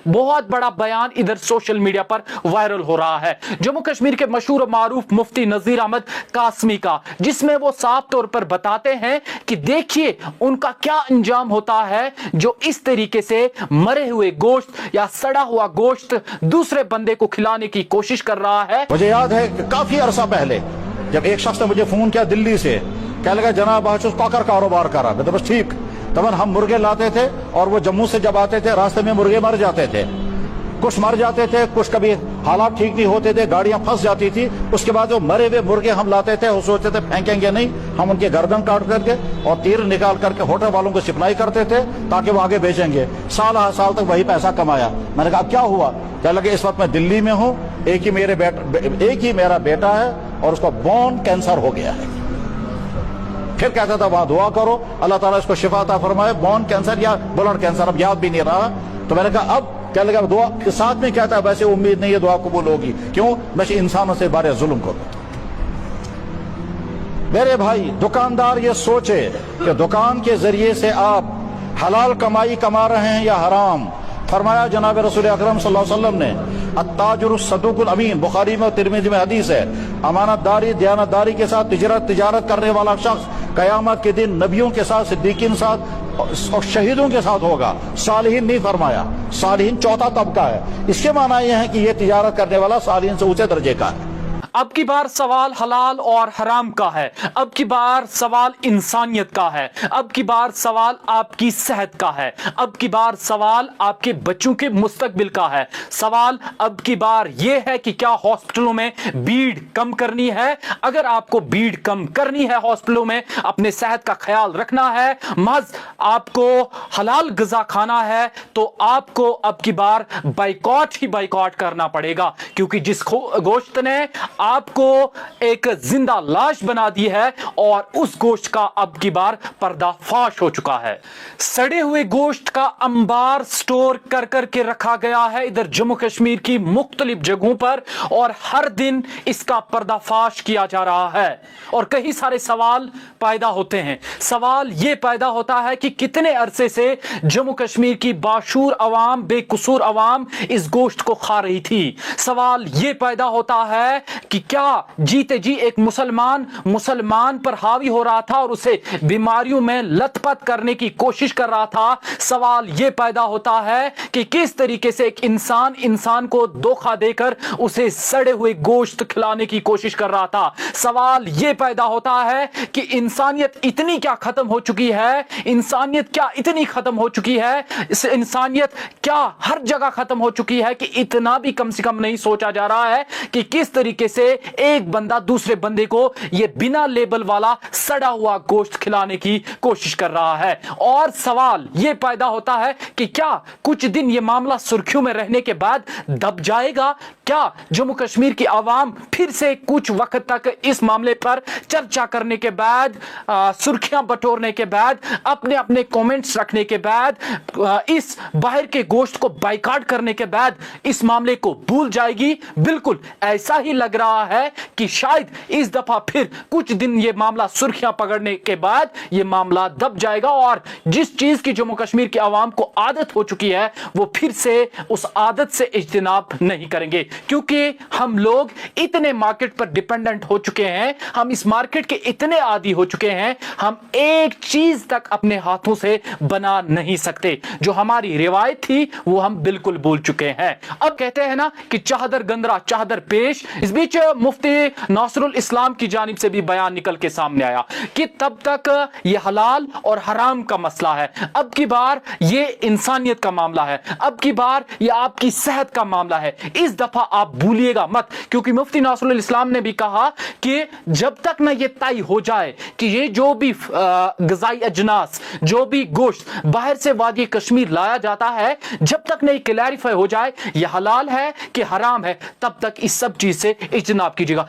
बहुत बड़ा बयान इधर सोशल मीडिया पर वायरल हो रहा है जम्मू कश्मीर के मशहूर और मारूफ मुफ्ती नजीर अहमद कासमी का, जिसमें वो साफ तौर पर बताते हैं कि देखिए उनका क्या अंजाम होता है जो इस तरीके से मरे हुए गोश्त या सड़ा हुआ गोश्त दूसरे बंदे को खिलाने की कोशिश कर रहा है। मुझे याद है कि काफी अरसा पहले जब एक शख्स ने मुझे फोन किया दिल्ली से, कह लगा जनाब आज कॉकर कारोबार करा। मैं तो बस ठीक, तब हम मुर्गे लाते थे और वो जम्मू से जब आते थे रास्ते में मुर्गे मर जाते थे, कुछ मर जाते थे, कुछ कभी हालात ठीक नहीं होते थे, गाड़ियां फंस जाती थी। उसके बाद वो मरे हुए मुर्गे हम लाते थे और सोचते थे फेंकेंगे नहीं, हम उनके गर्दन काट करके और तीर निकाल करके होटल वालों को सप्लाई करते थे ताकि वो आगे बेचेंगे। साल हर साल तक वही पैसा कमाया। मैंने कहा क्या हुआ? क्या लगे इस वक्त मैं दिल्ली में हूँ, एक ही मेरा बेटा है और उसका बोन कैंसर हो गया है। फिर कहता था वहां दुआ करो अल्लाह ताला इसको शिफा अता फरमाए, बोन कैंसर या ब्लड कैंसर, अब याद भी नहीं रहा। तो मैंने कहा अब क्या लगा दुआ के साथ में कहता है वैसे उम्मीद नहीं है दुआ कबूल होगी, क्यों? मैं इंसानों से बारे जुल्म करूं। मेरे भाई दुकानदार ये सोचे कि दुकान के जरिए से आप हलाल कमाई कमा रहे हैं या हराम। फरमाया जनाब रसूल अकरम सल्लल्लाहु अलैहि वसल्लम ने अत्ताजुर सदुकुल अमीन, बुखारी में और तिरमिज़ी में हदीस है, अमानतदारी दयानतदारी के साथ तिजारत करने वाला शख्स कयामत के दिन नबियों के साथ, सिद्दीकीन साथ और शहीदों के साथ होगा। सालिहीन नहीं फरमाया, सालिहीन चौथा तबका है। इसके माना यह है कि यह तिजारत करने वाला सालिहीन से ऊंचे दर्जे का है। अब की बार सवाल हलाल और हराम का है, अब की बार सवाल इंसानियत का है, अब की बार सवाल आपकी सेहत का है, अब की बार सवाल आपके बच्चों के मुस्तकबिल का है। सवाल अब की बार यह है कि क्या हॉस्पिटलों में भीड़ कम करनी है? अगर आपको भीड़ कम करनी है, हॉस्पिटलों में अपने सेहत का ख्याल रखना है, महज आपको हलाल ग़िज़ा खाना है, तो आपको अब की बार बाइकॉट ही बाइकॉट करना पड़ेगा, क्योंकि जिस गोश्त ने आपको एक जिंदा लाश बना दी है और उस गोश्त का अब की बार पर्दाफाश हो चुका है। सड़े हुए गोश्त का अंबार स्टोर कर कर के रखा गया है इधर जम्मू कश्मीर की मुख्तलिफ जगहों पर, और हर दिन इसका पर्दाफाश किया जा रहा है और कई सारे सवाल पैदा होते हैं। सवाल यह पैदा होता है कि कितने अरसे से जम्मू कश्मीर की बाशूर अवाम, बेकसूर अवाम इस गोश्त को खा रही थी। सवाल यह पैदा होता है कि क्या जीते जी एक मुसलमान पर हावी हो रहा था और उसे बीमारियों में लथपथ करने की कोशिश कर रहा था। सवाल यह पैदा होता है कि किस तरीके से एक इंसान को धोखा देकर उसे सड़े हुए गोश्त खिलाने की कोशिश कर रहा था। सवाल यह पैदा होता है कि इंसानियत इतनी क्या खत्म हो चुकी है, इंसानियत क्या इतनी खत्म हो चुकी है, इंसानियत क्या हर जगह खत्म हो चुकी है कि इतना भी कम से कम नहीं सोचा जा रहा है कि किस तरीके से एक बंदा दूसरे बंदे को यह बिना लेबल वाला सड़ा हुआ गोश्त खिलाने की कोशिश कर रहा है। और सवाल यह पैदा होता है कि क्या कुछ दिन यह मामला सुर्खियों में रहने के बाद दब जाएगा? क्या जम्मू कश्मीर की आवाम फिर से कुछ वक्त तक इस मामले पर चर्चा करने के बाद, सुर्खियां बटोरने के बाद, अपने अपने कमेंट्स रखने के बाद, इस बाहर के गोश्त को बाइकाट करने के बाद इस मामले को भूल जाएगी? बिल्कुल ऐसा ही लग रहा है कि शायद इस दफा फिर कुछ दिन यह मामला सुर्खियां पकड़ने के बाद यह मामला दब जाएगा और जिस चीज की जम्मू कश्मीर की आवाम को आदत हो चुकी है वो फिर से उस आदत से इज्तिनाब नहीं करेंगे, क्योंकि हम लोग इतने मार्केट पर डिपेंडेंट हो चुके हैं, हम इस मार्केट के इतने आदी हो चुके हैं, हम एक चीज तक अपने हाथों से बना नहीं सकते। जो हमारी रिवायत थी वो हम बिल्कुल भूल चुके हैं। अब कहते हैं ना कि चादर गंदरा चादर पेश। इस बीच मुफ्ती नासरुल इस्लाम की जानिब से भी बयान निकल के सामने आया कि तब तक यह हलाल और हराम का मसला है, अब की बार यह इंसानियत का मामला है, अब की बार यह आपकी सेहत का मामला है। इस दफा आप भूलिएगा मत, क्योंकि मुफ्ती नासरुल इस्लाम ने भी कहा कि जब तक ना यह तय हो जाए कि ये जो भी ग़िज़ाई अजनास, जो भी गोश्त बाहर से वादी कश्मीर लाया जाता है, जब तक नहीं क्लैरिफाई हो जाए यह हलाल है कि हराम है, तब तक इस सब चीज से इज्तिनाब कीजिएगा।